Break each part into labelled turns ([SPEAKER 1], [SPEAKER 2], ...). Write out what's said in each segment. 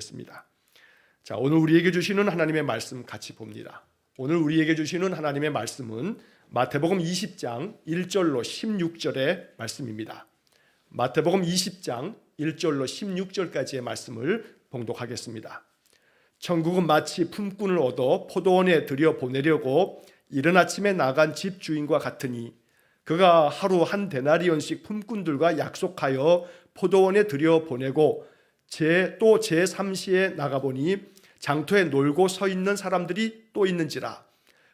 [SPEAKER 1] 나누겠습니다. 자, 오늘 우리에게 주시는 하나님의 말씀 같이 봅니다. 오늘 우리에게 주시는 하나님의 말씀은 마태복음 20장 1절로 16절의 말씀입니다. 마태복음 20장 1절로 16절까지의 말씀을 봉독하겠습니다. 천국은 마치 품꾼을 얻어 포도원에 들여보내려고 이른 아침에 나간 집주인과 같으니 그가 하루 한 데나리온씩 품꾼들과 약속하여 포도원에 들여보내고 또 제3시에 나가보니 장터에 놀고 서 있는 사람들이 또 있는지라.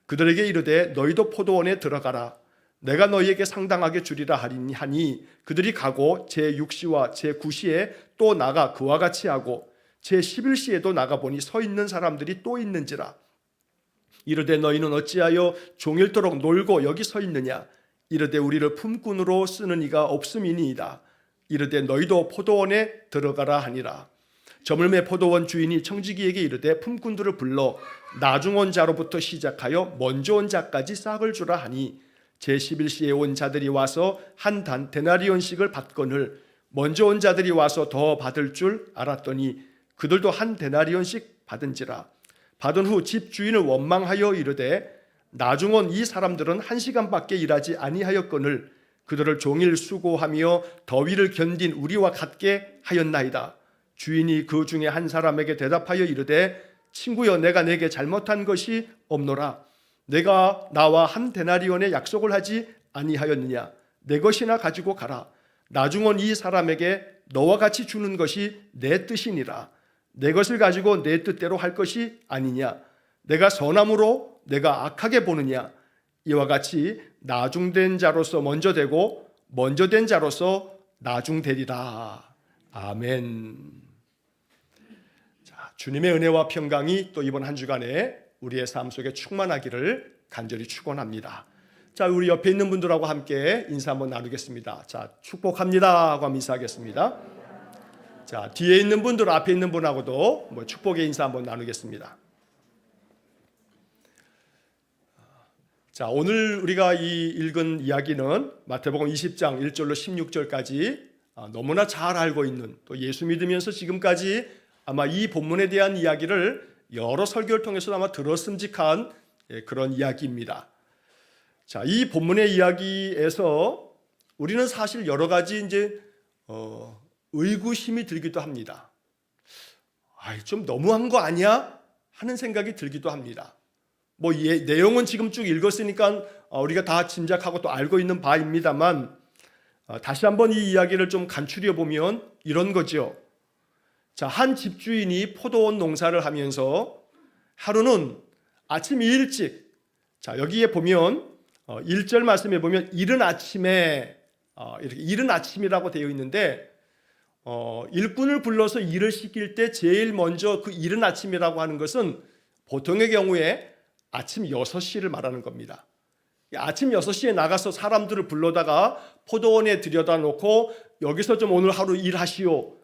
[SPEAKER 1] 그들에게 이르되 너희도 포도원에 들어가라. 내가 너희에게 상당하게 주리라 하니 그들이 가고 제6시와 제9시에 또 나가 그와 같이 하고 제11시에도 나가보니 서 있는 사람들이 또 있는지라. 이르되 너희는 어찌하여 종일토록 놀고 여기 서 있느냐. 이르되 우리를 품꾼으로 쓰는 이가 없음이니이다. 이르되 너희도 포도원에 들어가라 하니라. 저물매 포도원 주인이 청지기에게 이르되 품꾼들을 불러 나중 온 자로부터 시작하여 먼저 온 자까지 싹을 주라 하니 제11시에 온 자들이 와서 한 데나리온씩을 받거늘 먼저 온 자들이 와서 더 받을 줄 알았더니 그들도 한 데나리온씩 받은지라. 받은 후 집주인을 원망하여 이르되 나중 온 이 사람들은 1시간밖에 일하지 아니하였거늘 그들을 종일 수고하며 더위를 견딘 우리와 같게 하였나이다. 주인이 그 중에 한 사람에게 대답하여 이르되 친구여 내가 내게 잘못한 것이 없노라. 내가 나와 한 데나리온의 약속을 하지 아니하였느냐. 내 것이나 가지고 가라. 나중 온 이 사람에게 너와 같이 주는 것이 내 뜻이니라. 내 것을 가지고 내 뜻대로 할 것이 아니냐. 내가 선함으로 내가 악하게 보느냐. 이와 같이 나중된 자로서 먼저 되고 먼저 된 자로서 나중되리라. 아멘. 자, 주님의 은혜와 평강이 또 이번 한 주간에 우리의 삶 속에 충만하기를 간절히 축원합니다. 자, 우리 옆에 있는 분들하고 함께 인사 한번 나누겠습니다. 자, 축복합니다 하고 한번 인사하겠습니다. 자, 뒤에 있는 분들, 앞에 있는 분하고도 축복의 인사 한번 나누겠습니다. 자, 오늘 우리가 읽은 이야기는 마태복음 20장 1절로 16절까지 너무나 잘 알고 있는, 또 예수 믿으면서 지금까지 아마 이 본문에 대한 이야기를 여러 설교를 통해서 아마 들었음직한 그런 이야기입니다. 자, 이 본문의 이야기에서 우리는 사실 여러 가지 의구심이 들기도 합니다. 좀 너무한 거 아니야? 하는 생각이 들기도 합니다. 내용은 지금 쭉 읽었으니까 우리가 다 짐작하고 또 알고 있는 바입니다만 다시 한번 이 이야기를 좀 간추려 보면 이런 거죠. 자, 한 집주인이 포도원 농사를 하면서 하루는 아침 일찍, 자, 여기에 보면 1절 말씀에 보면 이른 아침에 이렇게 이른 아침이라고 되어 있는데 일꾼을 불러서 일을 시킬 때 제일 먼저 그 이른 아침이라고 하는 것은 보통의 경우에 아침 6시를 말하는 겁니다. 아침 6시에 나가서 사람들을 불러다가 포도원에 들여다 놓고 여기서 좀 오늘 하루 일하시오.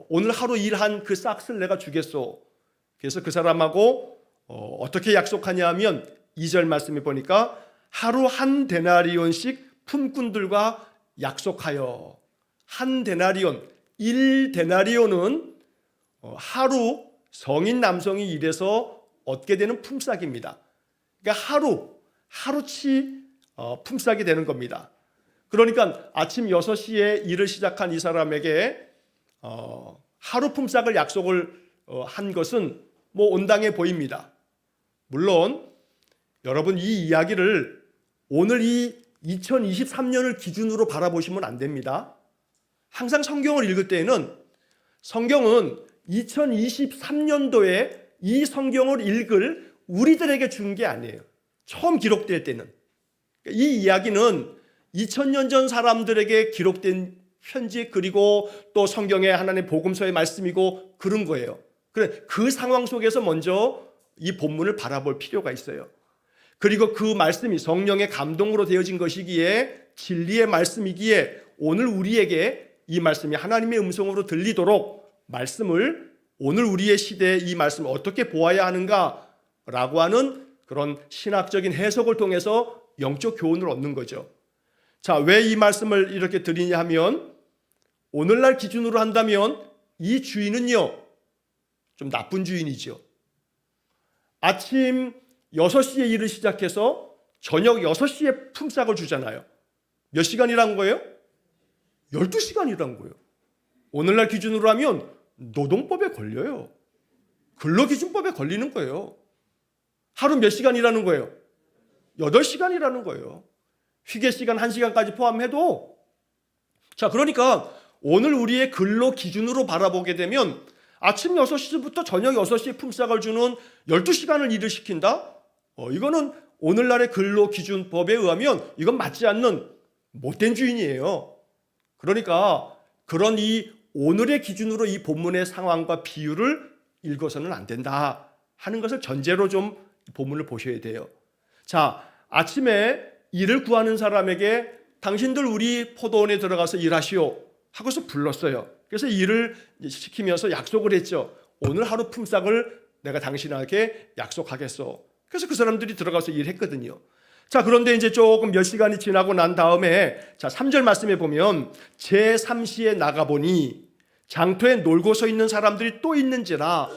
[SPEAKER 1] 오늘 하루 일한 그 싹을 내가 주겠소. 그래서 그 사람하고 어떻게 약속하냐 하면 2절 말씀에 보니까 하루 한 데나리온씩 품꾼들과 약속하여. 한 데나리온, 1데나리온은 하루 성인 남성이 일해서 얻게 되는 품삯입니다. 그러니까 하루치 품삯이 되는 겁니다. 그러니까 아침 6시에 일을 시작한 이 사람에게 하루 품삯을 약속을 한 것은 온당해 보입니다. 물론 여러분 이 이야기를 오늘 이 2023년을 기준으로 바라보시면 안 됩니다. 항상 성경을 읽을 때에는 성경은 2023년도에 이 성경을 읽을 우리들에게 준 게 아니에요. 처음 기록될 때는. 이 이야기는 2000년 전 사람들에게 기록된 편지, 그리고 또 성경의 하나님의 복음서의 말씀이고 그런 거예요. 그 상황 속에서 먼저 이 본문을 바라볼 필요가 있어요. 그리고 그 말씀이 성령의 감동으로 되어진 것이기에, 진리의 말씀이기에 오늘 우리에게 이 말씀이 하나님의 음성으로 들리도록 말씀을, 오늘 우리의 시대에 이 말씀을 어떻게 보아야 하는가라고 하는 그런 신학적인 해석을 통해서 영적 교훈을 얻는 거죠. 자, 왜 이 말씀을 이렇게 드리냐 하면 오늘날 기준으로 한다면 이 주인은요, 좀 나쁜 주인이죠. 아침 6시에 일을 시작해서 저녁 6시에 품삯을 주잖아요. 몇 시간 일한 거예요? 12시간 일한 거예요. 오늘날 기준으로 하면 노동법에 걸려요. 근로기준법에 걸리는 거예요. 하루 몇 시간 일하는 거예요? 8시간 일하는 거예요. 휴게시간 1시간까지 포함해도. 자, 그러니까 오늘 우리의 근로기준으로 바라보게 되면 아침 6시부터 저녁 6시에 품삯을 주는 12시간을 일을 시킨다? 이거는 오늘날의 근로기준법에 의하면 이건 맞지 않는 못된 주인이에요. 그러니까 그런 이 오늘의 기준으로 이 본문의 상황과 비유를 읽어서는 안 된다 하는 것을 전제로 좀 본문을 보셔야 돼요. 자, 아침에 일을 구하는 사람에게 당신들 우리 포도원에 들어가서 일하시오 하고서 불렀어요. 그래서 일을 시키면서 약속을 했죠. 오늘 하루 품삯을 내가 당신에게 약속하겠소. 그래서 그 사람들이 들어가서 일했거든요. 자, 그런데 이제 조금 몇 시간이 지나고 난 다음에 자, 3절 말씀에 보면 제3시에 나가보니 장터에 놀고 서 있는 사람들이 또 있는지라.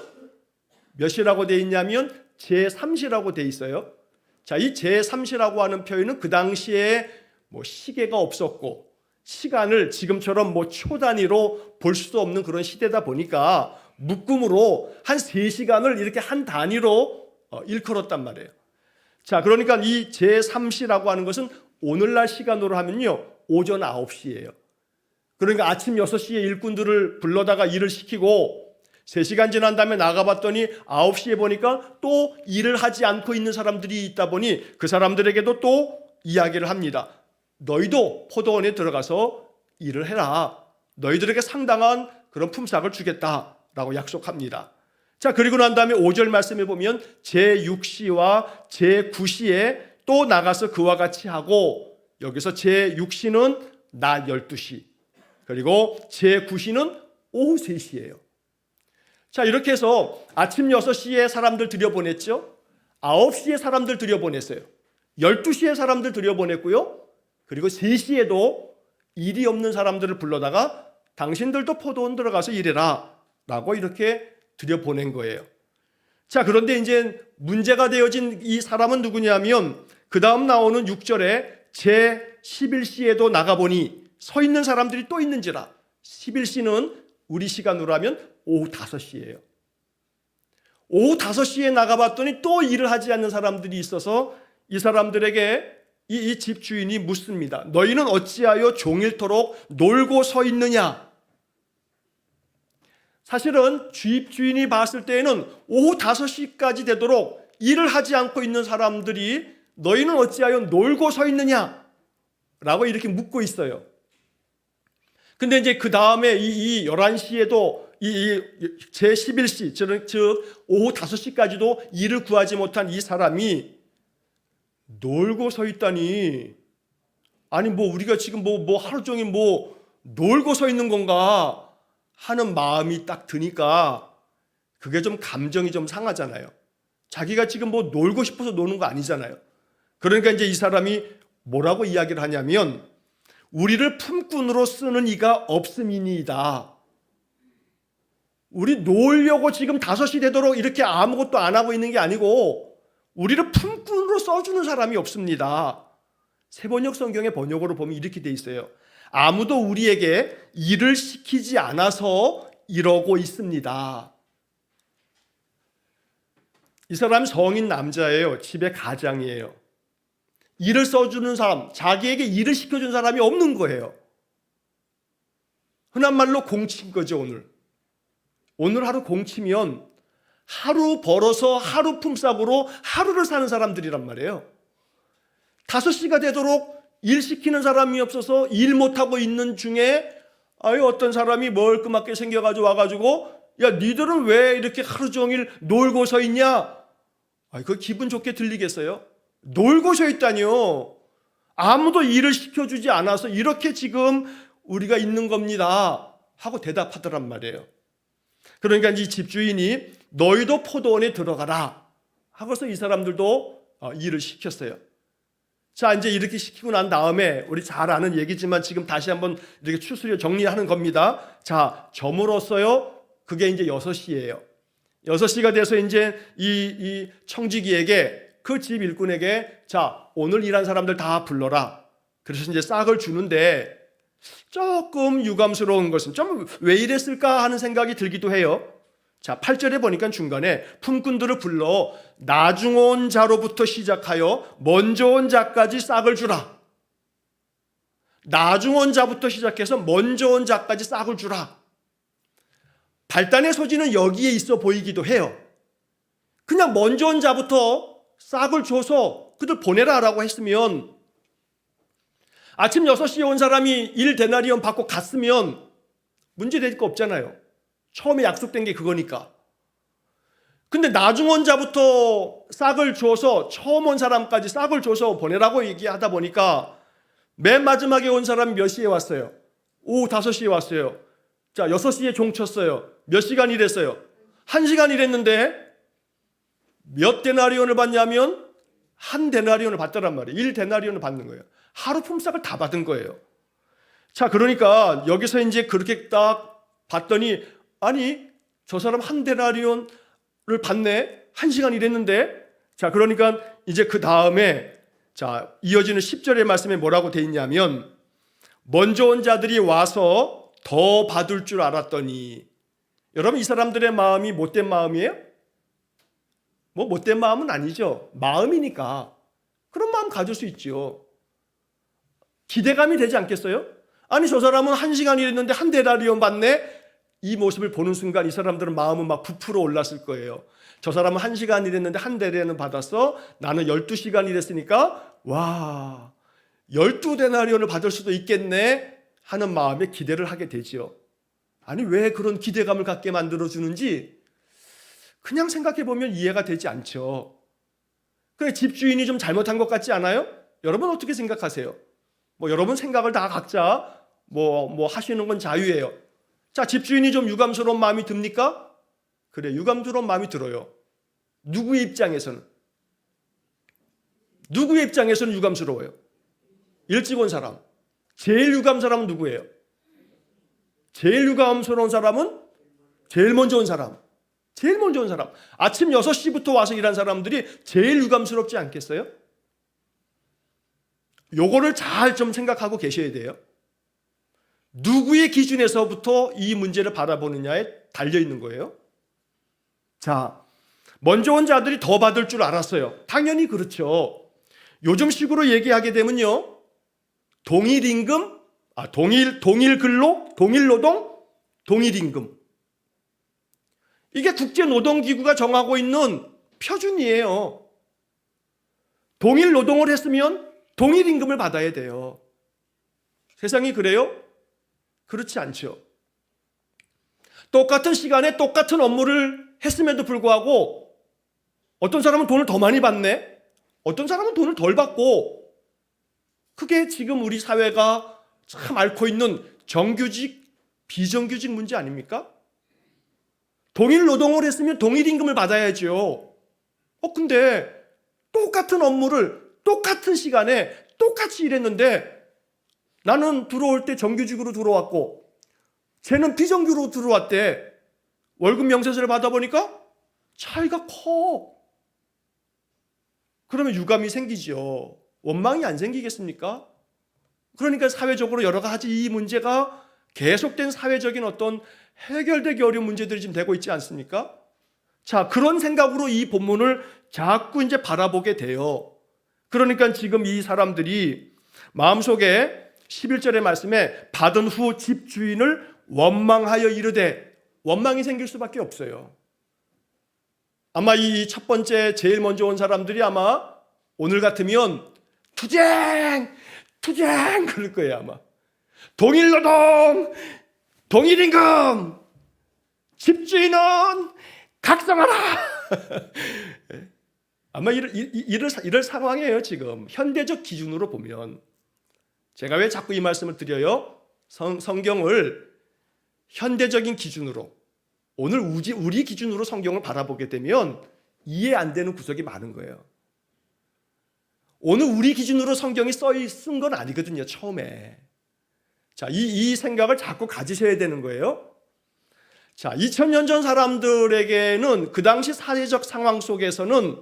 [SPEAKER 1] 몇 시라고 되어 있냐면 제3시라고 되어 있어요. 자, 이 제3시라고 하는 표현은 그 당시에 뭐 시계가 없었고 시간을 지금처럼 뭐 초 단위로 볼 수도 없는 그런 시대다 보니까 묶음으로 한 3시간을 이렇게 한 단위로 일컬었단 말이에요. 자, 그러니까 이 제3시라고 하는 것은 오늘날 시간으로 하면요 오전 9시예요. 그러니까 아침 6시에 일꾼들을 불러다가 일을 시키고 3시간 지난 다음에 나가봤더니 9시에 보니까 또 일을 하지 않고 있는 사람들이 있다 보니 그 사람들에게도 또 이야기를 합니다. 너희도 포도원에 들어가서 일을 해라. 너희들에게 상당한 그런 품삯을 주겠다라고 약속합니다. 자, 그리고 난 다음에 5절 말씀에 보면 제6시와 제9시에 또 나가서 그와 같이 하고, 여기서 제6시는 낮 12시, 그리고 제9시는 오후 3시예요. 자, 이렇게 해서 아침 6시에 사람들 들여보냈죠. 9시에 사람들 들여보냈어요. 12시에 사람들 들여보냈고요. 그리고 3시에도 일이 없는 사람들을 불러다가 당신들도 포도원 들어가서 일해라 라고 이렇게 들여보낸 거예요. 자, 그런데 이제 문제가 되어진 이 사람은 누구냐면 그 다음 나오는 6절에 제11시에도 나가보니 서 있는 사람들이 또 있는지라. 11시는 우리 시간으로 하면 오후 5시예요. 오후 5시에 나가봤더니 또 일을 하지 않는 사람들이 있어서 이 사람들에게 이 집주인이 묻습니다. 너희는 어찌하여 종일토록 놀고 서 있느냐? 사실은 집주인이 봤을 때에는 오후 5시까지 되도록 일을 하지 않고 있는 사람들이 너희는 어찌하여 놀고 서 있느냐? 라고 이렇게 묻고 있어요. 근데 이제 그 다음에 이 11시에도 이 제11시, 즉 오후 5시까지도 일을 구하지 못한 이 사람이 놀고 서 있다니, 아니 뭐 우리가 지금 뭐 하루 종일 뭐 놀고 서 있는 건가 하는 마음이 딱 드니까 그게 좀 감정이 좀 상하잖아요. 자기가 지금 뭐 놀고 싶어서 노는 거 아니잖아요. 그러니까 이제 이 사람이 뭐라고 이야기를 하냐면 우리를 품꾼으로 쓰는 이가 없음이니이다. 우리 놀려고 지금 5시 되도록 이렇게 아무것도 안 하고 있는 게 아니고 우리를 품꾼으로 써주는 사람이 없습니다. 새번역 성경의 번역으로 보면 이렇게 돼 있어요. 아무도 우리에게 일을 시키지 않아서 이러고 있습니다. 이 사람 성인 남자예요. 집의 가장이에요. 일을 써주는 사람, 자기에게 일을 시켜준 사람이 없는 거예요. 흔한 말로 공치인 거죠. 오늘 하루 공치면 하루 벌어서 하루 품삯으로 하루를 사는 사람들이란 말이에요. 5시가 되도록 일 시키는 사람이 없어서 일 못하고 있는 중에 어떤 사람이 멀끔하게 생겨가지고 와가지고 야, 니들은 왜 이렇게 하루 종일 놀고 서 있냐? 그거 기분 좋게 들리겠어요? 놀고 서 있다니요. 아무도 일을 시켜주지 않아서 이렇게 지금 우리가 있는 겁니다 하고 대답하더란 말이에요. 그러니까 이 집주인이 너희도 포도원에 들어가라 하고서 이 사람들도 일을 시켰어요. 자, 이제 이렇게 시키고 난 다음에 우리 잘 아는 얘기지만 지금 다시 한번 이렇게 추스려 정리하는 겁니다. 자, 점으로써요 그게 이제 6시예요. 6시가 돼서 이제 이 청지기에게, 그 집 일꾼에게, 자, 오늘 일한 사람들 다 불러라. 그래서 이제 싹을 주는데 조금 유감스러운 것은, 좀 왜 이랬을까 하는 생각이 들기도 해요. 자, 8절에 보니까 중간에 품꾼들을 불러 나중 온 자로부터 시작하여 먼저 온 자까지 싹을 주라. 나중 온 자부터 시작해서 먼저 온 자까지 싹을 주라. 발단의 소지는 여기에 있어 보이기도 해요. 그냥 먼저 온 자부터 싹을 줘서 그들 보내라라고 했으면, 아침 6시에 온 사람이 1데나리온 받고 갔으면 문제될 거 없잖아요. 처음에 약속된 게 그거니까. 근데 나중 온 자부터 싹을 줘서 처음 온 사람까지 싹을 줘서 보내라고 얘기하다 보니까 맨 마지막에 온 사람이 몇 시에 왔어요? 오후 5시에 왔어요. 자, 6시에 종 쳤어요. 몇 시간 일했어요? 1시간 일했는데 몇 데나리온을 받냐면 1데나리온을 받더란 말이에요. 1데나리온을 받는 거예요. 하루 품삯을 다 받은 거예요. 자, 그러니까 여기서 이제 그렇게 딱 봤더니, 아니, 저 사람 1데나리온을 받네? 1시간 일했는데? 자, 그러니까 이제 그 다음에, 자, 이어지는 10절의 말씀에 뭐라고 돼 있냐면, 먼저 온 자들이 와서 더 받을 줄 알았더니, 여러분, 이 사람들의 마음이 못된 마음이에요? 뭐 못된 마음은 아니죠. 마음이니까 그런 마음 가질 수 있죠. 기대감이 되지 않겠어요? 아니, 저 사람은 1시간 일했는데 1데나리온 받네? 이 모습을 보는 순간 이 사람들은 마음은 막 부풀어 올랐을 거예요. 저 사람은 1시간 일했는데 1데나리온 받았어? 나는 12시간 일했으니까 와, 12데나리온을 받을 수도 있겠네 하는 마음에 기대를 하게 되죠. 아니, 왜 그런 기대감을 갖게 만들어주는지 그냥 생각해보면 이해가 되지 않죠. 그래, 집주인이 좀 잘못한 것 같지 않아요? 여러분 어떻게 생각하세요? 뭐 여러분 생각을 다 각자 뭐 하시는 건 자유예요. 자, 집주인이 좀 유감스러운 마음이 듭니까? 그래, 유감스러운 마음이 들어요. 누구의 입장에서는 유감스러워요? 일찍 온 사람. 제일 유감스러운 사람은 누구예요? 제일 유감스러운 사람은 제일 먼저 온 사람. 제일 먼저 온 사람. 아침 6시부터 와서 일한 사람들이 제일 유감스럽지 않겠어요? 요거를 잘 좀 생각하고 계셔야 돼요. 누구의 기준에서부터 이 문제를 바라보느냐에 달려 있는 거예요. 자, 먼저 온 자들이 더 받을 줄 알았어요. 당연히 그렇죠. 요즘 식으로 얘기하게 되면요, 동일 임금, 동일 근로, 동일 노동, 동일 임금. 이게 국제노동기구가 정하고 있는 표준이에요. 동일 노동을 했으면 동일 임금을 받아야 돼요. 세상이 그래요? 그렇지 않죠. 똑같은 시간에 똑같은 업무를 했음에도 불구하고 어떤 사람은 돈을 더 많이 받네, 어떤 사람은 돈을 덜 받고, 그게 지금 우리 사회가 참 앓고 있는 정규직, 비정규직 문제 아닙니까? 동일 노동을 했으면 동일 임금을 받아야죠. 근데 똑같은 업무를 똑같은 시간에 똑같이 일했는데 나는 들어올 때 정규직으로 들어왔고 쟤는 비정규로 들어왔대. 월급 명세서를 받아보니까 차이가 커. 그러면 유감이 생기죠. 원망이 안 생기겠습니까? 그러니까 사회적으로 여러 가지 이 문제가 계속된 사회적인 어떤 해결되기 어려운 문제들이 지금 되고 있지 않습니까? 자, 그런 생각으로 이 본문을 자꾸 이제 바라보게 돼요. 그러니까 지금 이 사람들이 마음속에 11절의 말씀에 받은 후 집주인을 원망하여 이르되, 원망이 생길 수밖에 없어요. 아마 이 첫 번째 제일 먼저 온 사람들이 아마 오늘 같으면 투쟁 그럴 거예요. 아마 동일 노동, 동일 임금, 집주인은 각성하라. 아마 이럴 상황이에요. 지금 현대적 기준으로 보면. 제가 왜 자꾸 이 말씀을 드려요? 성경을 현대적인 기준으로, 오늘 우리 기준으로 성경을 바라보게 되면 이해 안 되는 구석이 많은 거예요. 오늘 우리 기준으로 성경이 쓴 건 아니거든요, 처음에. 자, 이 생각을 자꾸 가지셔야 되는 거예요. 자, 2000년 전 사람들에게는 그 당시 사회적 상황 속에서는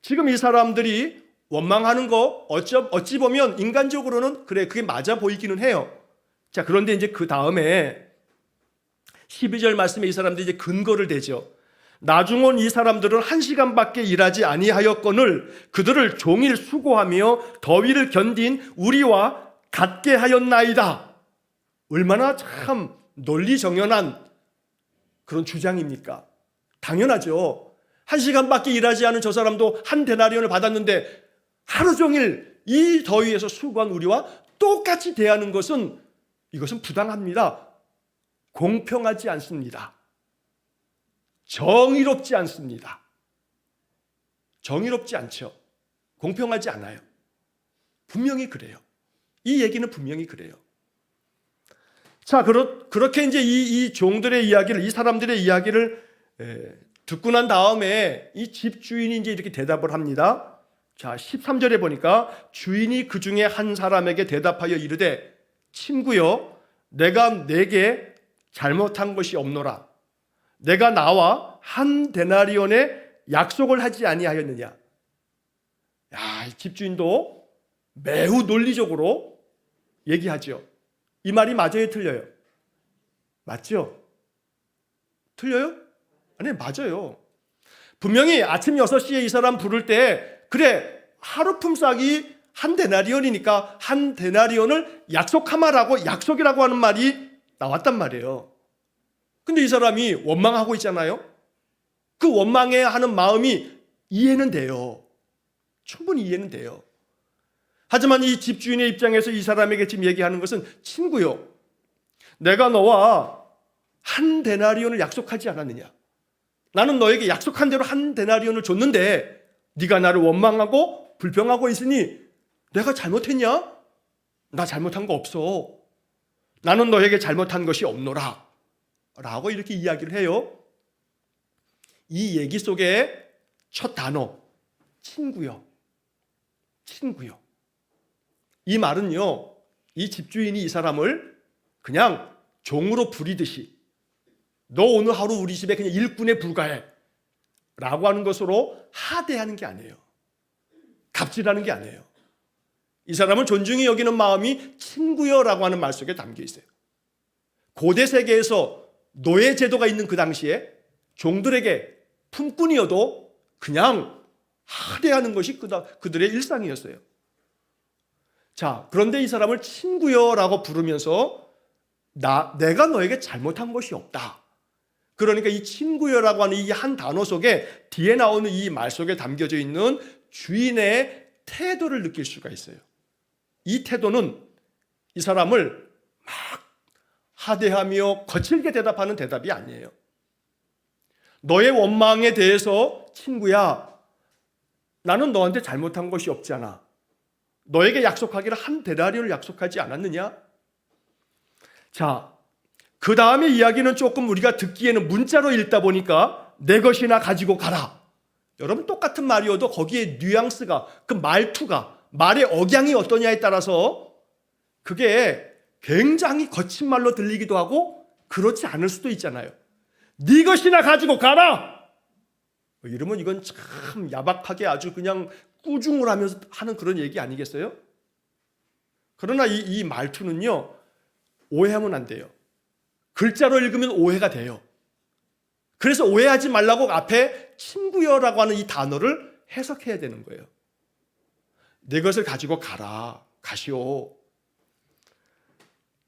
[SPEAKER 1] 지금 이 사람들이 원망하는 거 어찌 보면 인간적으로는 그래, 그게 맞아 보이기는 해요. 자, 그런데 이제 그 다음에 12절 말씀에 이 사람들이 이제 근거를 대죠. 나중은 이 사람들은 1시간밖에 일하지 아니하였거늘 그들을 종일 수고하며 더위를 견딘 우리와 같게 하였나이다. 얼마나 참 논리정연한 그런 주장입니까? 당연하죠. 1시간밖에 일하지 않은 저 사람도 한 데나리온을 받았는데 하루 종일 이 더위에서 수고한 우리와 똑같이 대하는 것은 이것은 부당합니다. 공평하지 않습니다. 정의롭지 않습니다. 정의롭지 않죠. 공평하지 않아요. 분명히 그래요. 이 얘기는 분명히 그래요. 자, 그렇게 이제 이 종들의 이야기를, 이 사람들의 이야기를 듣고 난 다음에 이 집주인이 이제 이렇게 대답을 합니다. 자, 13절에 보니까 주인이 그 중에 한 사람에게 대답하여 이르되 친구여, 내가 내게 잘못한 것이 없노라. 내가 나와 한 데나리온의 약속을 하지 아니하였느냐. 야, 이 집주인도 매우 논리적으로 얘기하죠. 이 말이 맞아요, 틀려요? 맞죠? 틀려요? 아니, 맞아요. 분명히 아침 6시에 이 사람 부를 때 그래, 하루 품삯이 한 데나리온이니까 한 데나리온을 약속하마라고, 약속이라고 하는 말이 나왔단 말이에요. 근데 이 사람이 원망하고 있잖아요. 그 원망해 하는 마음이 이해는 돼요. 충분히 이해는 돼요. 하지만 이 집주인의 입장에서 이 사람에게 지금 얘기하는 것은 친구요, 내가 너와 한 데나리온을 약속하지 않았느냐. 나는 너에게 약속한 대로 한 데나리온을 줬는데 네가 나를 원망하고 불평하고 있으니 내가 잘못했냐? 나 잘못한 거 없어. 나는 너에게 잘못한 것이 없노라 라고 이렇게 이야기를 해요. 이 얘기 속에 첫 단어 친구요. 친구요. 이 말은요, 이 집주인이 이 사람을 그냥 종으로 부리듯이 너 오늘 하루 우리 집에 그냥 일꾼에 불과해 라고 하는 것으로 하대하는 게 아니에요. 갑질하는 게 아니에요. 이 사람을 존중히 여기는 마음이 친구여라고 하는 말 속에 담겨 있어요. 고대 세계에서 노예 제도가 있는 그 당시에 종들에게 품꾼이어도 그냥 하대하는 것이 그들의 일상이었어요. 자, 그런데 이 사람을 친구여라고 부르면서 내가 너에게 잘못한 것이 없다. 그러니까 이 친구여라고 하는 이 한 단어 속에 뒤에 나오는 이 말 속에 담겨져 있는 주인의 태도를 느낄 수가 있어요. 이 태도는 이 사람을 막 하대하며 거칠게 대답하는 대답이 아니에요. 너의 원망에 대해서 친구야, 나는 너한테 잘못한 것이 없잖아. 너에게 약속하기를 한 데나리온을 약속하지 않았느냐? 자, 그 다음에 이야기는 조금 우리가 듣기에는 문자로 읽다 보니까 내 것이나 가지고 가라. 여러분, 똑같은 말이어도 거기에 뉘앙스가, 그 말투가, 말의 억양이 어떠냐에 따라서 그게 굉장히 거친 말로 들리기도 하고 그렇지 않을 수도 있잖아요. 네 것이나 가지고 가라. 이러면 이건 참 야박하게 아주 그냥 꾸중을 하면서 하는 그런 얘기 아니겠어요? 그러나 이 말투는요, 오해하면 안 돼요. 글자로 읽으면 오해가 돼요. 그래서 오해하지 말라고 앞에 친구여라고 하는 이 단어를 해석해야 되는 거예요. 내 것을 가지고 가라. 가시오.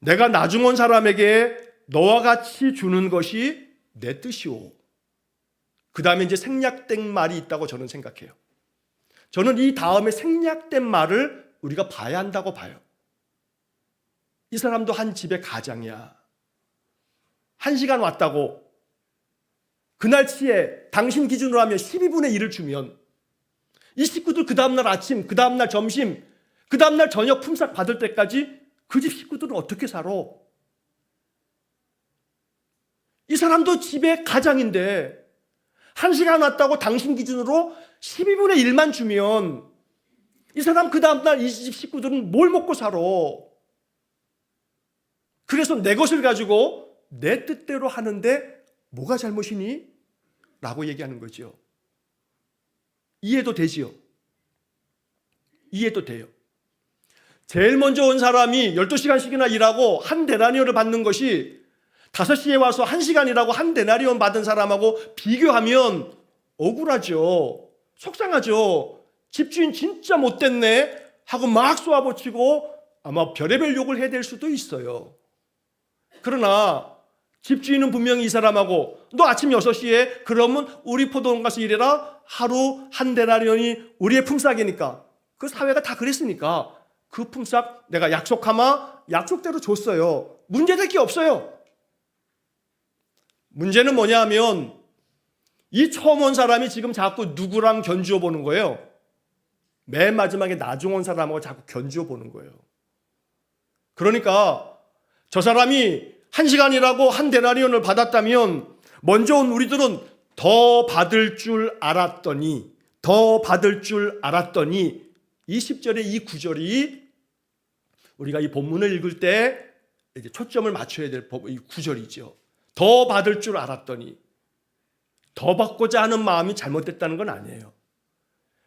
[SPEAKER 1] 내가 나중 온 사람에게 너와 같이 주는 것이 내 뜻이오. 그 다음에 이제 생략된 말이 있다고 저는 생각해요. 저는 이 다음에 생략된 말을 우리가 봐야 한다고 봐요. 이 사람도 한 집의 가장이야. 1시간 왔다고 그날치에 당신 기준으로 하면 12분의 1을 주면 이 식구들 그 다음날 아침, 그 다음날 점심, 그 다음날 저녁 품삯 받을 때까지 그 집 식구들은 어떻게 살아? 이 사람도 집의 가장인데 1시간 왔다고 당신 기준으로 12분의 1만 주면 이 사람 그 다음날 이 집 식구들은 뭘 먹고 살아? 그래서 내 것을 가지고 내 뜻대로 하는데 뭐가 잘못이니? 라고 얘기하는 거죠. 이해도 되지요. 이해도 돼요. 제일 먼저 온 사람이 12시간씩이나 일하고 한 데나리온을 받는 것이 5시에 와서 1시간이라고 한 데나리온 받은 사람하고 비교하면 억울하죠. 속상하죠. 집주인 진짜 못됐네 하고 막 쏘아붙이고 아마 별의별 욕을 해댈 수도 있어요. 그러나 집주인은 분명히 이 사람하고 너 아침 6시에 그러면 우리 포도원 가서 일해라. 하루 한 데나리온이 우리의 품삯이니까 그 사회가 다 그랬으니까 그 품삯 내가 약속하마 약속대로 줬어요. 문제될 게 없어요. 문제는 뭐냐 하면 이 처음 온 사람이 지금 자꾸 누구랑 견주어 보는 거예요. 맨 마지막에 나중 온 사람하고 자꾸 견주어 보는 거예요. 그러니까 저 사람이 1시간이라고 한 데나리온을 받았다면 먼저 온 우리들은 더 받을 줄 알았더니 이 10절의 이 구절이 우리가 이 본문을 읽을 때 이제 초점을 맞춰야 될 이 구절이죠. 더 받을 줄 알았더니 더 받고자 하는 마음이 잘못됐다는 건 아니에요.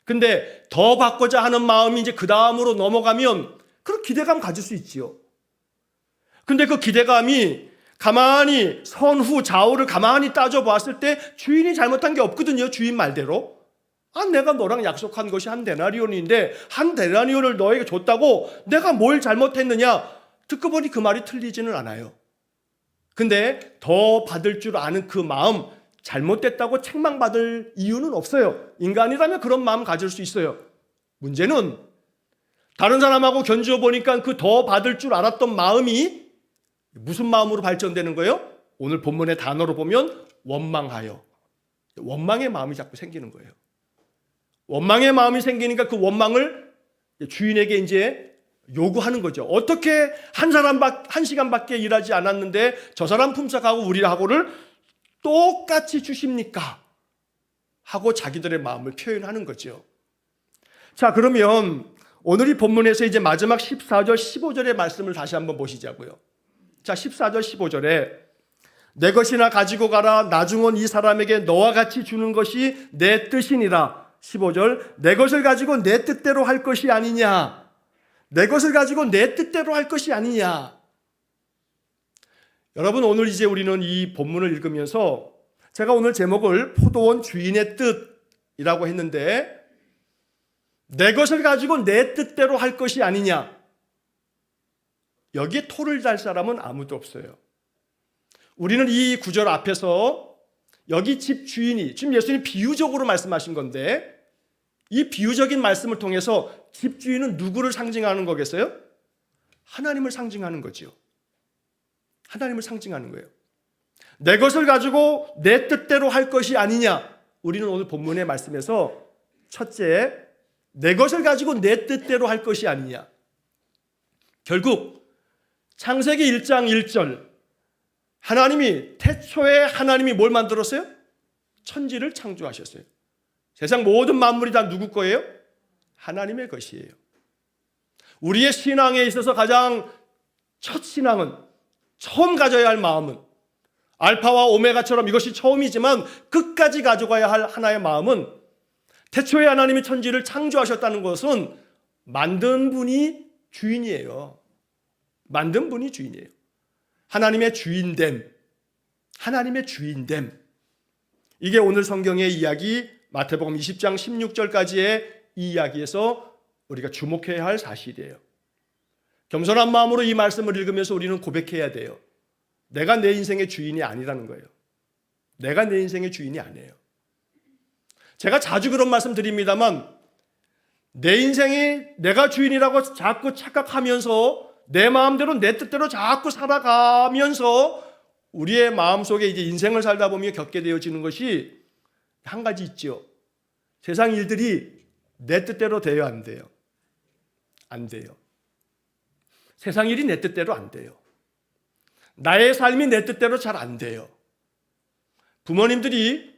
[SPEAKER 1] 근데 더 받고자 하는 마음이 이제 그 다음으로 넘어가면 그런 기대감 가질 수 있지요. 근데 그 기대감이 가만히 선후 좌우를 가만히 따져보았을 때 주인이 잘못한 게 없거든요. 주인 말대로. 내가 너랑 약속한 것이 한 데나리온인데 한 데나리온을 너에게 줬다고 내가 뭘 잘못했느냐? 듣고 보니 그 말이 틀리지는 않아요. 근데 더 받을 줄 아는 그 마음, 잘못됐다고 책망받을 이유는 없어요. 인간이라면 그런 마음 가질 수 있어요. 문제는 다른 사람하고 견주어 보니까 그 더 받을 줄 알았던 마음이 무슨 마음으로 발전되는 거예요? 오늘 본문의 단어로 보면 원망하여. 원망의 마음이 자꾸 생기는 거예요. 원망의 마음이 생기니까 그 원망을 주인에게 이제 요구하는 거죠. 어떻게 한 시간밖에 일하지 않았는데 저 사람 품삯하고 우리하고를 똑같이 주십니까? 하고 자기들의 마음을 표현하는 거죠. 자, 그러면 오늘 이 본문에서 이제 마지막 14절, 15절의 말씀을 다시 한번 보시자고요. 자, 14절, 15절에 내 것이나 가지고 가라. 나중은 이 사람에게 너와 같이 주는 것이 내 뜻이니라. 15절, 내 것을 가지고 내 뜻대로 할 것이 아니냐. 내 것을 가지고 내 뜻대로 할 것이 아니냐. 여러분, 오늘 이제 우리는 이 본문을 읽으면서 제가 오늘 제목을 포도원 주인의 뜻이라고 했는데 내 것을 가지고 내 뜻대로 할 것이 아니냐. 여기에 토를 달 사람은 아무도 없어요. 우리는 이 구절 앞에서 여기 집 주인이, 지금 예수님이 비유적으로 말씀하신 건데 이 비유적인 말씀을 통해서 집 주인은 누구를 상징하는 거겠어요? 하나님을 상징하는 거죠. 하나님을 상징하는 거예요. 내 것을 가지고 내 뜻대로 할 것이 아니냐. 우리는 오늘 본문의 말씀에서 첫째, 내 것을 가지고 내 뜻대로 할 것이 아니냐. 결국 창세기 1장 1절 하나님이 태초에 하나님이 뭘 만들었어요? 천지를 창조하셨어요. 세상 모든 만물이 다 누구 거예요? 하나님의 것이에요. 우리의 신앙에 있어서 가장 첫 신앙은 처음 가져야 할 마음은 알파와 오메가처럼 이것이 처음이지만 끝까지 가져가야 할 하나의 마음은 태초에 하나님이 천지를 창조하셨다는 것은 만든 분이 주인이에요. 만든 분이 주인이에요. 하나님의 주인됨. 하나님의 주인됨. 이게 오늘 성경의 이야기 마태복음 20장 16절까지의 이 이야기에서 우리가 주목해야 할 사실이에요. 겸손한 마음으로 이 말씀을 읽으면서 우리는 고백해야 돼요. 내가 내 인생의 주인이 아니라는 거예요. 내가 내 인생의 주인이 아니에요. 제가 자주 그런 말씀 드립니다만 내 인생이 내가 주인이라고 자꾸 착각하면서 내 마음대로 내 뜻대로 자꾸 살아가면서 우리의 마음속에 이제 인생을 살다 보면 겪게 되어지는 것이 한 가지 있죠. 세상 일들이 내 뜻대로 돼요, 안 돼요? 안 돼요. 세상 일이 내 뜻대로 안 돼요. 나의 삶이 내 뜻대로 잘 안 돼요. 부모님들이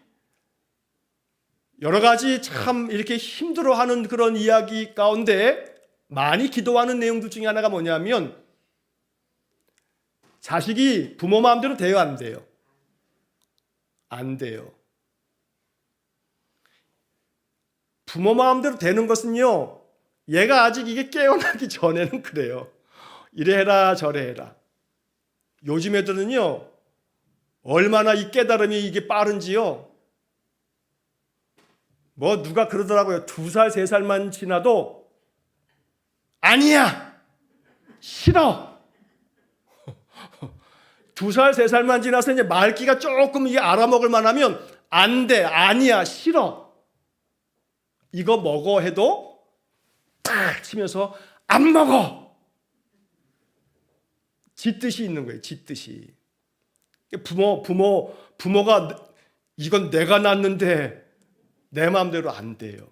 [SPEAKER 1] 여러 가지 참 이렇게 힘들어하는 그런 이야기 가운데 많이 기도하는 내용들 중에 하나가 뭐냐면 자식이 부모 마음대로 돼요, 안 돼요? 안 돼요. 부모 마음대로 되는 것은요, 얘가 아직 이게 깨어나기 전에는 그래요. 이래 해라 저래 해라. 요즘 애들은요, 얼마나 이 깨달음이 이게 빠른지요. 뭐 누가 그러더라고요. 2살, 3살만 지나도 아니야, 싫어. 2살, 3살만 지나서 이제 말귀가 조금 이게 알아먹을 만하면 안 돼, 아니야, 싫어. 이거 먹어 해도 딱 치면서 안 먹어. 지 뜻이 있는 거예요. 지 뜻이. 부모가 이건 내가 낳는데 내 마음대로 안 돼요.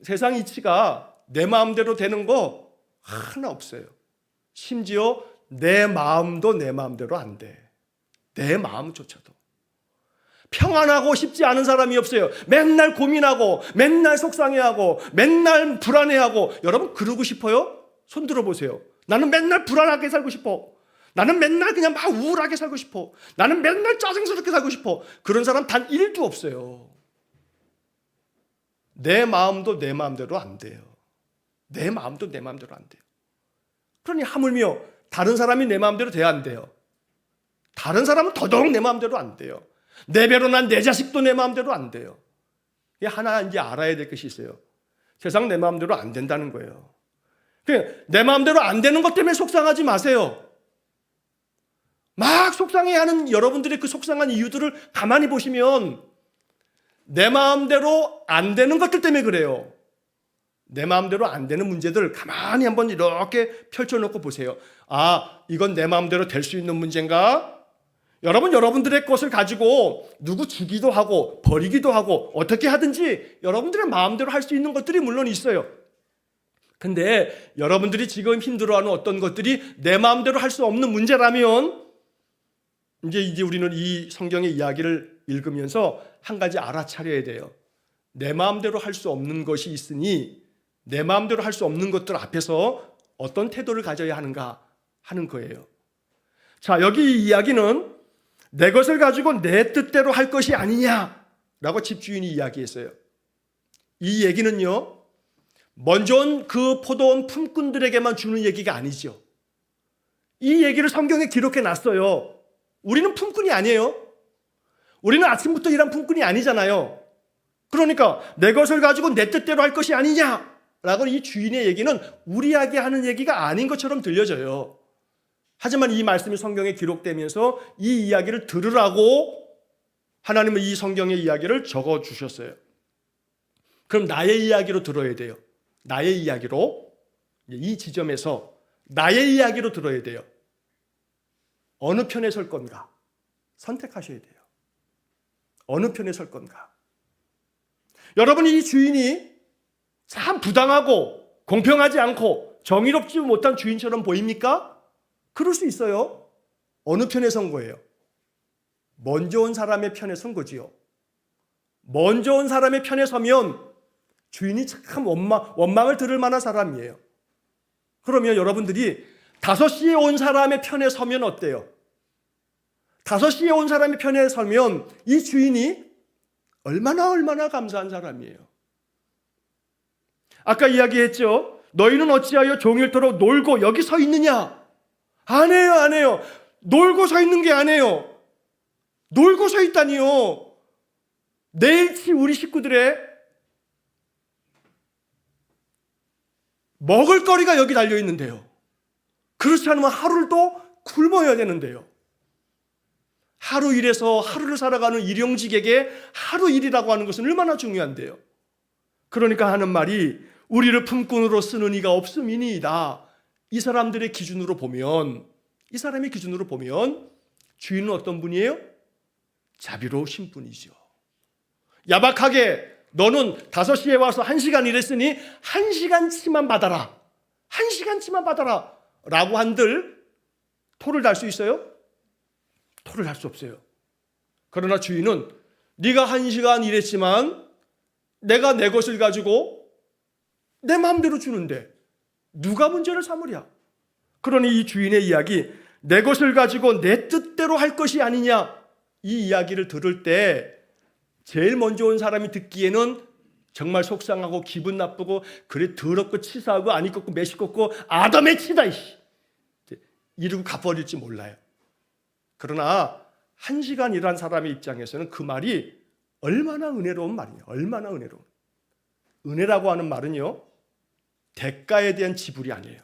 [SPEAKER 1] 세상 이치가 내 마음대로 되는 거 하나 없어요. 심지어 내 마음도 내 마음대로 안 돼. 내 마음조차도. 평안하고 싶지 않은 사람이 없어요. 맨날 고민하고 맨날 속상해하고 맨날 불안해하고. 여러분 그러고 싶어요? 손 들어보세요. 나는 맨날 불안하게 살고 싶어. 나는 맨날 그냥 막 우울하게 살고 싶어. 나는 맨날 짜증스럽게 살고 싶어. 그런 사람 단 1도 없어요. 내 마음도 내 마음대로 안 돼요. 내 마음도 내 마음대로 안 돼요. 그러니 하물며 다른 사람이 내 마음대로 돼야 안 돼요. 다른 사람은 더더욱 내 마음대로 안 돼요. 내 배로 난 내 자식도 내 마음대로 안 돼요. 하나 이제 알아야 될 것이 있어요. 세상 내 마음대로 안 된다는 거예요. 내 마음대로 안 되는 것 때문에 속상하지 마세요. 막 속상해하는 여러분들의 그 속상한 이유들을 가만히 보시면 내 마음대로 안 되는 것들 때문에 그래요. 내 마음대로 안 되는 문제들 가만히 한번 이렇게 펼쳐놓고 보세요. 아, 이건 내 마음대로 될 수 있는 문제인가? 여러분들의 것을 가지고 누구 주기도 하고 버리기도 하고 어떻게 하든지 여러분들의 마음대로 할 수 있는 것들이 물론 있어요. 근데 여러분들이 지금 힘들어하는 어떤 것들이 내 마음대로 할 수 없는 문제라면 이제 우리는 이 성경의 이야기를 읽으면서 한 가지 알아차려야 돼요. 내 마음대로 할 수 없는 것이 있으니 내 마음대로 할 수 없는 것들 앞에서 어떤 태도를 가져야 하는가 하는 거예요. 자, 여기 이 이야기는 내 것을 가지고 내 뜻대로 할 것이 아니냐라고 집주인이 이야기했어요. 이 얘기는요, 먼저 온 그 포도원 품꾼들에게만 주는 얘기가 아니죠. 이 얘기를 성경에 기록해 놨어요. 우리는 품꾼이 아니에요. 우리는 아침부터 일한 품꾼이 아니잖아요. 그러니까 내 것을 가지고 내 뜻대로 할 것이 아니냐라고 이 주인의 얘기는 우리에게 하는 얘기가 아닌 것처럼 들려져요. 하지만 이 말씀이 성경에 기록되면서 이 이야기를 들으라고 하나님은 이 성경의 이야기를 적어주셨어요. 그럼 나의 이야기로 들어야 돼요. 나의 이야기로. 이 지점에서 나의 이야기로 들어야 돼요. 어느 편에 설 건가? 선택하셔야 돼요. 어느 편에 설 건가? 여러분, 이 주인이 참 부당하고 공평하지 않고 정의롭지 못한 주인처럼 보입니까? 그럴 수 있어요. 어느 편에 선 거예요? 먼저 온 사람의 편에 선 거지요. 먼저 온 사람의 편에 서면 주인이 참 원망을 들을 만한 사람이에요. 그러면 여러분들이 5시에 온 사람의 편에 서면 어때요? 5시에 온 사람의 편에 서면 이 주인이 얼마나 감사한 사람이에요. 아까 이야기했죠. 너희는 어찌하여 종일토록 놀고 여기 서 있느냐? 안 해요. 놀고 서 있는 게 아니에요. 놀고 서 있다니요. 내일치 우리 식구들의 먹을거리가 여기 달려있는데요. 그렇지 않으면 하루를 또 굶어야 되는데요. 하루 일해서 하루를 살아가는 일용직에게 하루 일이라고 하는 것은 얼마나 중요한데요. 그러니까 하는 말이 우리를 품꾼으로 쓰는 이가 없음이니이다. 이 사람들의 기준으로 보면, 이 사람의 기준으로 보면 주인은 어떤 분이에요? 자비로우신 분이죠. 야박하게 너는 5시에 와서 1시간 일했으니 1시간치만 받아라. 1시간치만 받아라. 라고 한들 토를 달 수 있어요? 토를 달 수 없어요. 그러나 주인은 네가 1시간 일했지만 내가 내 것을 가지고 내 마음대로 주는데 누가 문제를 삼으랴? 그러니 이 주인의 이야기, 내 것을 가지고 내 뜻대로 할 것이 아니냐, 이 이야기를 들을 때 제일 먼저 온 사람이 듣기에는 정말 속상하고 기분 나쁘고 그래 더럽고 치사하고 안 입고 매식고 아담의 치다 이러고 가버릴지 몰라요. 그러나 1시간 일한 사람의 입장에서는 그 말이 얼마나 은혜로운 말이에요. 얼마나 은혜로운. 은혜라고 하는 말은요, 대가에 대한 지불이 아니에요.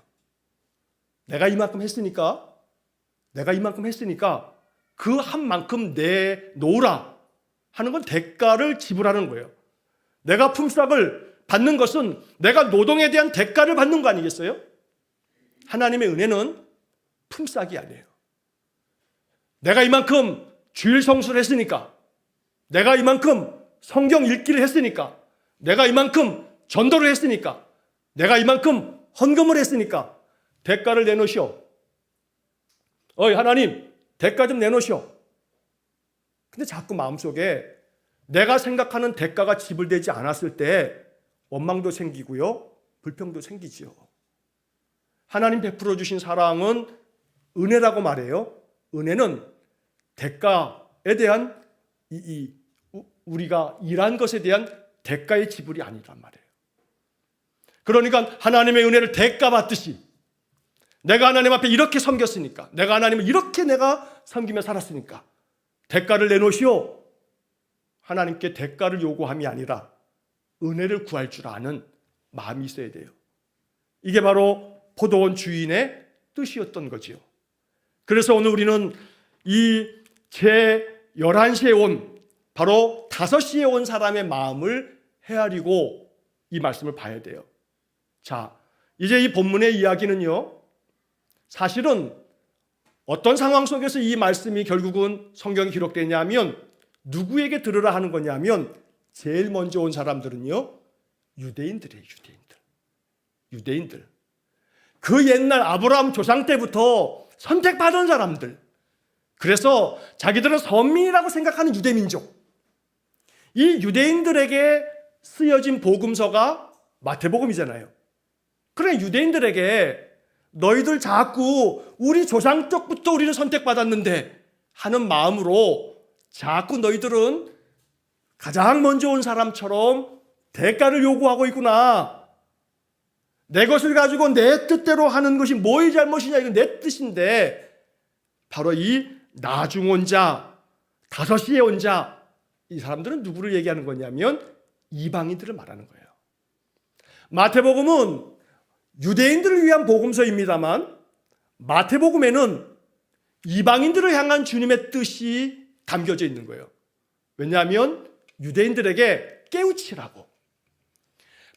[SPEAKER 1] 내가 이만큼 했으니까 그 한 만큼 내놓으라 하는 건 대가를 지불하는 거예요. 내가 품삯을 받는 것은 내가 노동에 대한 대가를 받는 거 아니겠어요? 하나님의 은혜는 품삯이 아니에요. 내가 이만큼 주일 성수를 했으니까, 내가 이만큼 성경 읽기를 했으니까, 내가 이만큼 전도를 했으니까, 내가 이만큼 헌금을 했으니까 대가를 내놓으시오. 어이 하나님, 대가 좀 내놓으시오. 근데 자꾸 마음속에 내가 생각하는 대가가 지불되지 않았을 때 원망도 생기고요, 불평도 생기지요. 하나님 베풀어 주신 사랑은 은혜라고 말해요. 은혜는 대가에 대한 우리가 일한 것에 대한 대가의 지불이 아니란 말이에요. 그러니까 하나님의 은혜를 대가 받듯이 내가 하나님 앞에 이렇게 섬겼으니까, 내가 하나님을 이렇게 내가 섬기며 살았으니까 대가를 내놓으시오. 하나님께 대가를 요구함이 아니라 은혜를 구할 줄 아는 마음이 있어야 돼요. 이게 바로 포도원 주인의 뜻이었던 거지요. 그래서 오늘 우리는 이 제 11시에 온, 바로 5시에 온 사람의 마음을 헤아리고 이 말씀을 봐야 돼요. 자, 이제 이 본문의 이야기는요, 사실은 어떤 상황 속에서 이 말씀이 결국은 성경에 기록되냐면 누구에게 들으라 하는 거냐면 제일 먼저 온 사람들은요, 유대인들이에요. 유대인들. 그 옛날 아브라함 조상 때부터 선택받은 사람들. 그래서 자기들은 선민이라고 생각하는 유대민족. 이 유대인들에게 쓰여진 복음서가 마태복음이잖아요. 그러니까 유대인들에게 너희들 자꾸 우리 조상 쪽부터 우리는 선택받았는데 하는 마음으로 자꾸 너희들은 가장 먼저 온 사람처럼 대가를 요구하고 있구나. 내 것을 가지고 내 뜻대로 하는 것이 뭐의 잘못이냐, 이건 내 뜻인데, 바로 이 나중 온 자, 5시에 온 자, 이 사람들은 누구를 얘기하는 거냐면 이방인들을 말하는 거예요. 마태복음은 유대인들을 위한 복음서입니다만 마태복음에는 이방인들을 향한 주님의 뜻이 담겨져 있는 거예요. 왜냐하면 유대인들에게 깨우치라고.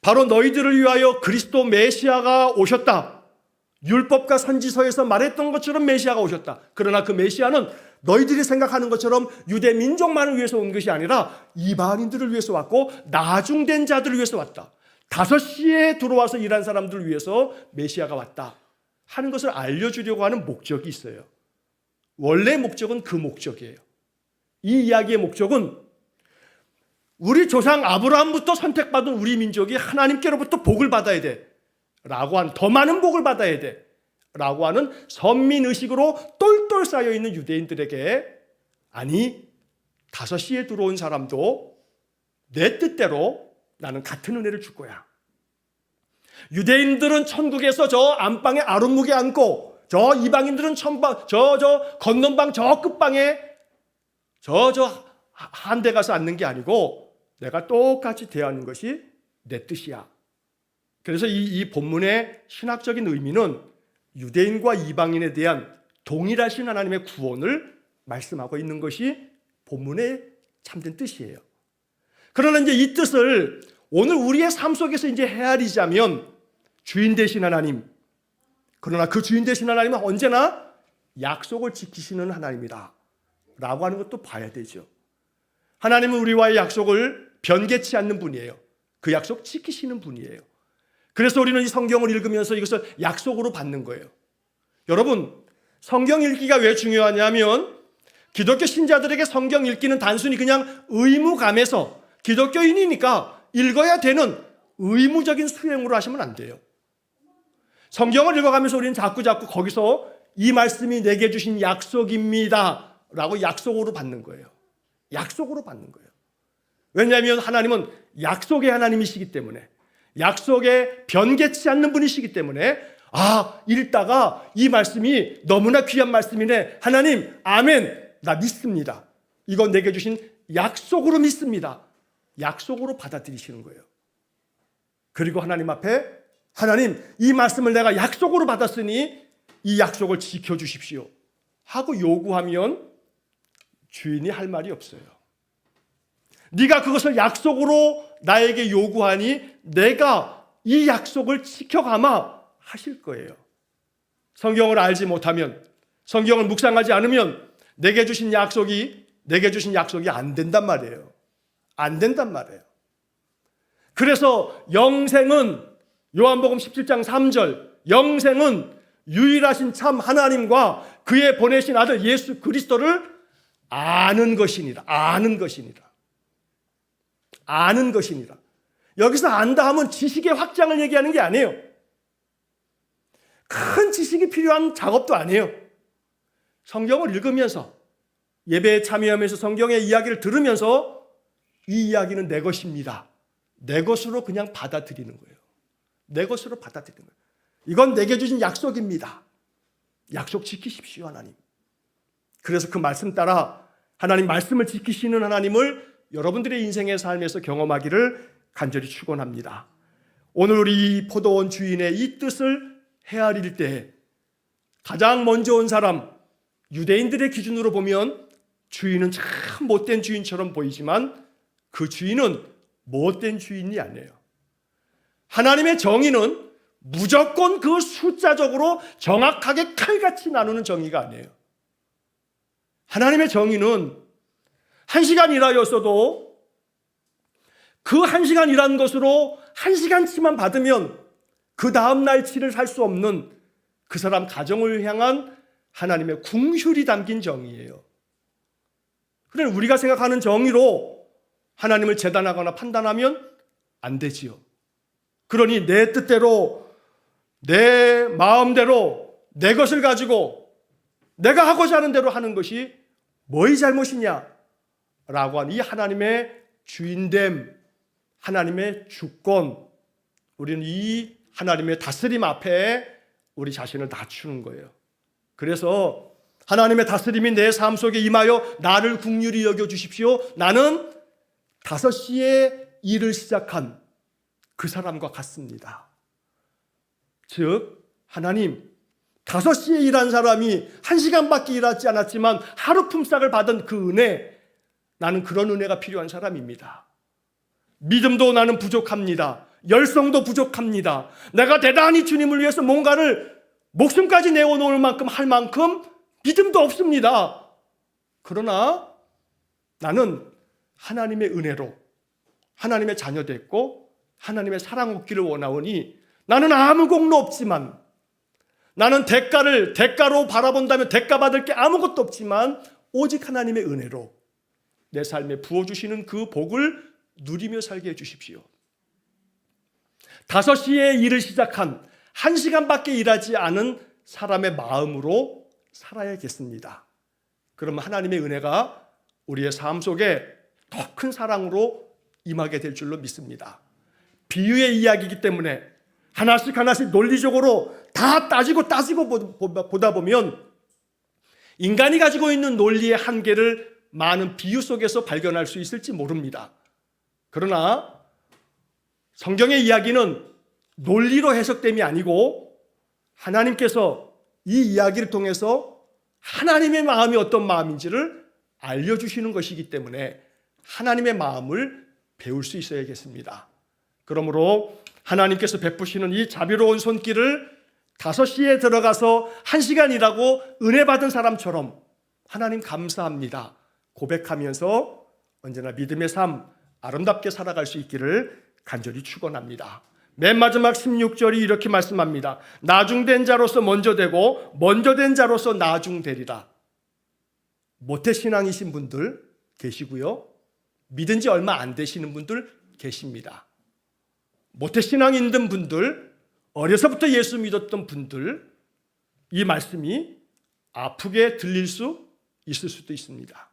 [SPEAKER 1] 바로 너희들을 위하여 그리스도 메시아가 오셨다. 율법과 선지서에서 말했던 것처럼 메시아가 오셨다. 그러나 그 메시아는 너희들이 생각하는 것처럼 유대 민족만을 위해서 온 것이 아니라 이방인들을 위해서 왔고 나중된 자들을 위해서 왔다. 5시에 들어와서 일한 사람들을 위해서 메시아가 왔다 하는 것을 알려주려고 하는 목적이 있어요. 원래 목적은 그 목적이에요. 이 이야기의 목적은 우리 조상 아브라함부터 선택받은 우리 민족이 하나님께로부터 복을 받아야 돼 라고 하는, 더 많은 복을 받아야 돼 라고 하는 선민의식으로 똘똘 쌓여있는 유대인들에게, 아니 5시에 들어온 사람도 내 뜻대로 나는 같은 은혜를 줄 거야. 유대인들은 천국에서 저 안방에 아름묵에 앉고, 저 이방인들은 저 건넌방 저 끝방에 저 한 대 가서 앉는 게 아니고 내가 똑같이 대하는 것이 내 뜻이야. 그래서 이 본문의 신학적인 의미는 유대인과 이방인에 대한 동일하신 하나님의 구원을 말씀하고 있는 것이 본문의 참된 뜻이에요. 그러나 이제 이 뜻을 오늘 우리의 삶 속에서 이제 헤아리자면 주인 되신 하나님, 그러나 그 주인 되신 하나님은 언제나 약속을 지키시는 하나님이다 라고 하는 것도 봐야 되죠. 하나님은 우리와의 약속을 변개치 않는 분이에요. 그 약속 지키시는 분이에요. 그래서 우리는 이 성경을 읽으면서 이것을 약속으로 받는 거예요. 여러분, 성경 읽기가 왜 중요하냐면 기독교 신자들에게 성경 읽기는 단순히 그냥 의무감에서 기독교인이니까 읽어야 되는 의무적인 수행으로 하시면 안 돼요. 성경을 읽어가면서 우리는 자꾸 거기서 이 말씀이 내게 주신 약속입니다 라고 약속으로 받는 거예요. 약속으로 받는 거예요. 왜냐하면 하나님은 약속의 하나님이시기 때문에, 약속에 변개치 않는 분이시기 때문에, 읽다가 이 말씀이 너무나 귀한 말씀이네, 하나님 아멘, 나 믿습니다, 이건 내게 주신 약속으로 믿습니다, 약속으로 받아들이시는 거예요. 그리고 하나님 앞에, 하나님 이 말씀을 내가 약속으로 받았으니 이 약속을 지켜주십시오 하고 요구하면 주인이 할 말이 없어요. 네가 그것을 약속으로 나에게 요구하니 내가 이 약속을 지켜가마 하실 거예요. 성경을 알지 못하면, 성경을 묵상하지 않으면 내게 주신 약속이 안 된단 말이에요. 안 된단 말이에요. 그래서 영생은, 요한복음 17장 3절, 영생은 유일하신 참 하나님과 그의 보내신 아들 예수 그리스도를 아는 것이니라. 아는 것이니라. 아는 것이니라. 여기서 안다 하면 지식의 확장을 얘기하는 게 아니에요. 큰 지식이 필요한 작업도 아니에요. 성경을 읽으면서, 예배에 참여하면서 성경의 이야기를 들으면서 이 이야기는 내 것입니다, 내 것으로 그냥 받아들이는 거예요. 내 것으로 받아들이는 거예요. 이건 내게 주신 약속입니다, 약속 지키십시오 하나님. 그래서 그 말씀 따라 하나님 말씀을 지키시는 하나님을 여러분들의 인생의 삶에서 경험하기를 간절히 축원합니다. 오늘 우리 포도원 주인의 이 뜻을 헤아릴 때 가장 먼저 온 사람, 유대인들의 기준으로 보면 주인은 참 못된 주인처럼 보이지만 그 주인은 못된 주인이 아니에요. 하나님의 정의는 무조건 그 숫자적으로 정확하게 칼같이 나누는 정의가 아니에요. 하나님의 정의는 1시간 일하였어도 그 1시간 일한 것으로 1시간치만 받으면 그 다음 날치를 살 수 없는 그 사람 가정을 향한 하나님의 궁휼이 담긴 정의예요. 그러니 우리가 생각하는 정의로 하나님을 재단하거나 판단하면 안 되지요. 그러니 내 뜻대로, 내 마음대로, 내 것을 가지고 내가 하고자 하는 대로 하는 것이 뭐의 잘못이냐 라고 하는 이 하나님의 주인됨, 하나님의 주권, 우리는 이 하나님의 다스림 앞에 우리 자신을 낮추는 거예요. 그래서 하나님의 다스림이 내 삶 속에 임하여 나를 긍휼히 여겨주십시오. 나는 5시에 일을 시작한 그 사람과 같습니다. 즉 하나님, 5시에 일한 사람이 1시간밖에 일하지 않았지만 하루 품삯을 받은 그 은혜, 나는 그런 은혜가 필요한 사람입니다. 믿음도 나는 부족합니다. 열성도 부족합니다. 내가 대단히 주님을 위해서 뭔가를 목숨까지 내어놓을 만큼 할 만큼 믿음도 없습니다. 그러나 나는 하나님의 은혜로 하나님의 자녀 됐고 하나님의 사랑 얻기를 원하오니 나는 아무 공로 없지만, 나는 대가로 바라본다면 대가 받을 게 아무것도 없지만 오직 하나님의 은혜로 내 삶에 부어주시는 그 복을 누리며 살게 해주십시오. 5시에 일을 시작한 1시간밖에 일하지 않은 사람의 마음으로 살아야겠습니다. 그러면 하나님의 은혜가 우리의 삶 속에 더 큰 사랑으로 임하게 될 줄로 믿습니다. 비유의 이야기이기 때문에 하나씩 논리적으로 다 따지고 보다 보면 인간이 가지고 있는 논리의 한계를 많은 비유 속에서 발견할 수 있을지 모릅니다. 그러나 성경의 이야기는 논리로 해석됨이 아니고 하나님께서 이 이야기를 통해서 하나님의 마음이 어떤 마음인지를 알려주시는 것이기 때문에 하나님의 마음을 배울 수 있어야겠습니다. 그러므로 하나님께서 베푸시는 이 자비로운 손길을 5시에 들어가서 1시간 일하고 은혜 받은 사람처럼 하나님 감사합니다 고백하면서 언제나 믿음의 삶 아름답게 살아갈 수 있기를 간절히 축원합니다. 맨 마지막 16절이 이렇게 말씀합니다. 나중된 자로서 먼저 되고 먼저 된 자로서 나중되리라. 모태신앙이신 분들 계시고요, 믿은 지 얼마 안 되시는 분들 계십니다. 모태신앙 있는 분들, 어려서부터 예수 믿었던 분들, 이 말씀이 아프게 들릴 수 있을 수도 있습니다.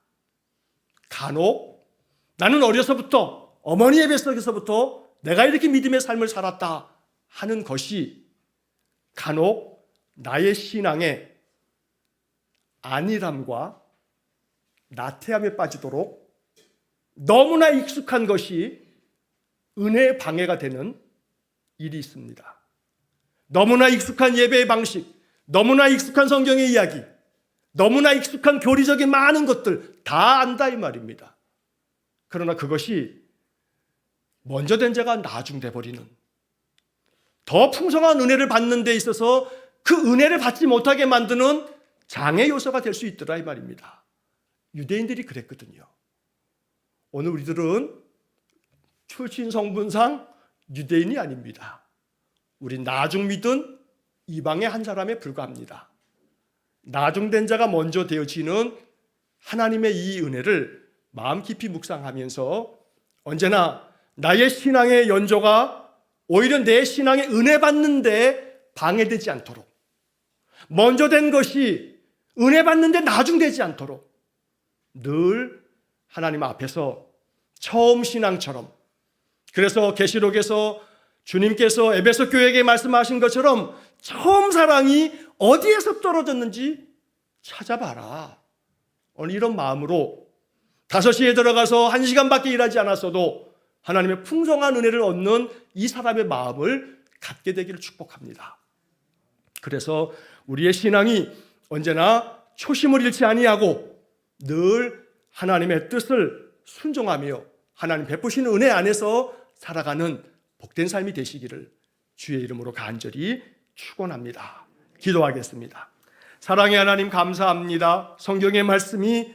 [SPEAKER 1] 간혹 나는 어려서부터 어머니의 뱃속에서부터 내가 이렇게 믿음의 삶을 살았다 하는 것이 간혹 나의 신앙의 안일함과 나태함에 빠지도록 너무나 익숙한 것이 은혜의 방해가 되는 일이 있습니다. 너무나 익숙한 예배의 방식, 너무나 익숙한 성경의 이야기, 너무나 익숙한 교리적인 많은 것들 다 안다 이 말입니다. 그러나 그것이 먼저 된 자가 나중돼 버리는, 더 풍성한 은혜를 받는 데 있어서 그 은혜를 받지 못하게 만드는 장애 요소가 될 수 있더라 이 말입니다. 유대인들이 그랬거든요. 오늘 우리들은 출신 성분상 유대인이 아닙니다. 우리 나중 믿은 이방의 한 사람에 불과합니다. 나중된 자가 먼저 되어지는 하나님의 이 은혜를 마음 깊이 묵상하면서 언제나 나의 신앙의 연조가 오히려 내 신앙의 은혜 받는데 방해되지 않도록, 먼저 된 것이 은혜 받는데 나중되지 않도록 늘 하나님 앞에서 처음 신앙처럼, 그래서 계시록에서 주님께서 에베소 교회에게 말씀하신 것처럼 처음 사랑이 어디에서 떨어졌는지 찾아봐라. 오늘 이런 마음으로 5시에 들어가서 1시간밖에 일하지 않았어도 하나님의 풍성한 은혜를 얻는 이 사람의 마음을 갖게 되기를 축복합니다. 그래서 우리의 신앙이 언제나 초심을 잃지 아니하고 늘 하나님의 뜻을 순종하며 하나님 베푸시는 은혜 안에서 살아가는 복된 삶이 되시기를 주의 이름으로 간절히 축원합니다. 기도하겠습니다. 사랑의 하나님 감사합니다. 성경의 말씀이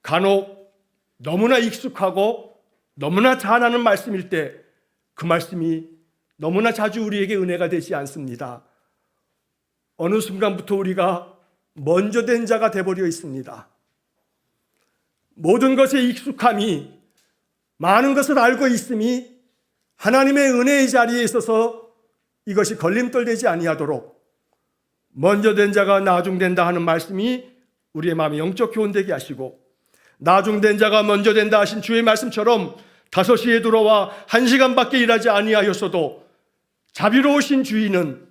[SPEAKER 1] 간혹 너무나 익숙하고 너무나 잘 아는 말씀일 때 그 말씀이 너무나 자주 우리에게 은혜가 되지 않습니다. 어느 순간부터 우리가 먼저 된 자가 되어버려 있습니다. 모든 것에 익숙함이, 많은 것을 알고 있음이 하나님의 은혜의 자리에 있어서 이것이 걸림돌되지 아니하도록 먼저 된 자가 나중된다 하는 말씀이 우리의 마음에 영적 교훈되게 하시고, 나중된 자가 먼저 된다 하신 주의 말씀처럼 5시에 들어와 1시간밖에 일하지 아니하였어도 자비로우신 주인은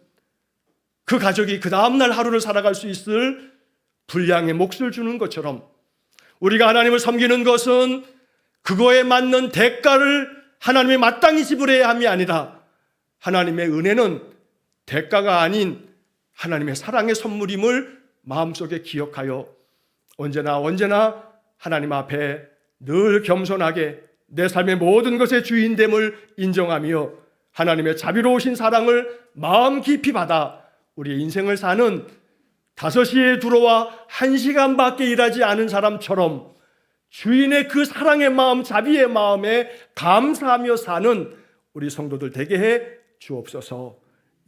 [SPEAKER 1] 그 가족이 그 다음날 하루를 살아갈 수 있을 분량의 몫을 주는 것처럼 우리가 하나님을 섬기는 것은 그거에 맞는 대가를 하나님이 마땅히 지불해야 함이 아니라 하나님의 은혜는 대가가 아닌 하나님의 사랑의 선물임을 마음속에 기억하여 언제나 하나님 앞에 늘 겸손하게 내 삶의 모든 것의 주인됨을 인정하며 하나님의 자비로우신 사랑을 마음 깊이 받아 우리의 인생을 사는 5시에 들어와 1시간밖에 일하지 않은 사람처럼 주인의 그 사랑의 마음, 자비의 마음에 감사하며 사는 우리 성도들 되게 해 주옵소서.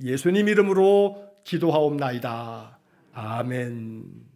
[SPEAKER 1] 예수님 이름으로 기도하옵나이다. 아멘.